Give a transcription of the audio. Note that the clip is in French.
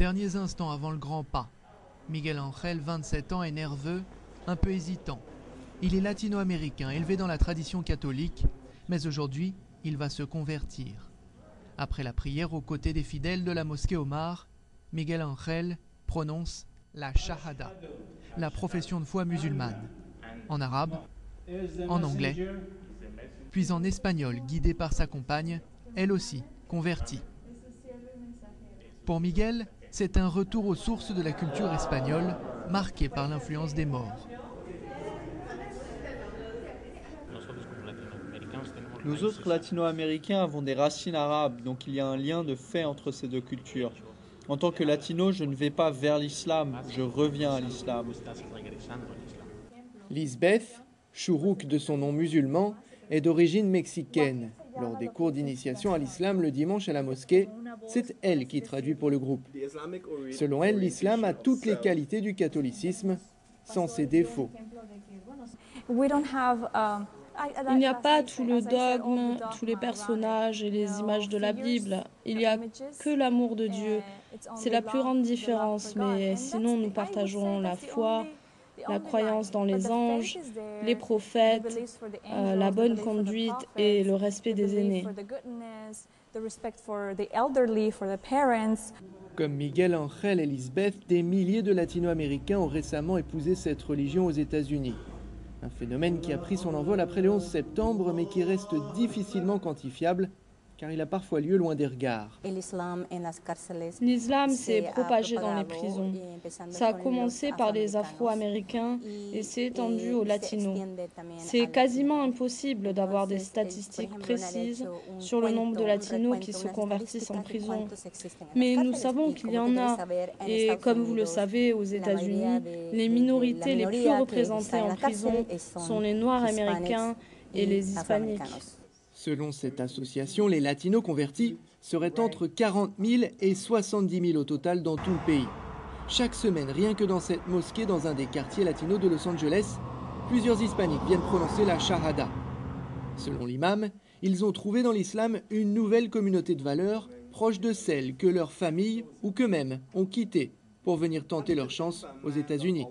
Derniers instants avant le grand pas. Miguel Ángel, 27 ans, est nerveux, un peu hésitant. Il est latino-américain, élevé dans la tradition catholique, mais aujourd'hui, il va se convertir. Après la prière aux côtés des fidèles de la mosquée Omar, Miguel Ángel prononce la Shahada, la profession de foi musulmane, en arabe, en anglais, puis en espagnol, guidé par sa compagne, elle aussi convertie. Pour Miguel, c'est un retour aux sources de la culture espagnole, marquée par l'influence des Maures. Nous autres latino-américains avons des racines arabes, donc il y a un lien de fait entre ces deux cultures. En tant que latino, je ne vais pas vers l'islam, je reviens à l'islam. Lisbeth, Chourouk de son nom musulman, est d'origine mexicaine. Lors des cours d'initiation à l'islam le dimanche à la mosquée, c'est elle qui traduit pour le groupe. Selon elle, l'islam a toutes les qualités du catholicisme, sans ses défauts. Il n'y a pas tout le dogme, tous les personnages et les images de la Bible. Il n'y a que l'amour de Dieu. C'est la plus grande différence, mais sinon nous partageons la foi, la croyance dans les anges, les prophètes, la bonne conduite et le respect des aînés. Comme Miguel Ángel et Lisbeth, des milliers de latino-américains ont récemment épousé cette religion aux États-Unis. Un phénomène qui a pris son envol après le 11 septembre, mais qui reste difficilement quantifiable, car il a parfois lieu loin des regards. L'islam s'est propagé dans les prisons. Ça a commencé par les Afro-Américains et s'est étendu aux Latinos. C'est quasiment impossible d'avoir des statistiques précises sur le nombre de Latinos qui se convertissent en prison. Mais nous savons qu'il y en a. Et comme vous le savez, aux États-Unis, les minorités les plus représentées en prison sont les Noirs américains et les Hispaniques. Selon cette association, les latinos convertis seraient entre 40 000 et 70 000 au total dans tout le pays. Chaque semaine, rien que dans cette mosquée, dans un des quartiers latinos de Los Angeles, plusieurs hispaniques viennent prononcer la Shahada. Selon l'imam, ils ont trouvé dans l'islam une nouvelle communauté de valeurs proche de celle que leurs familles ou qu'eux-mêmes ont quittée pour venir tenter leur chance aux États-Unis.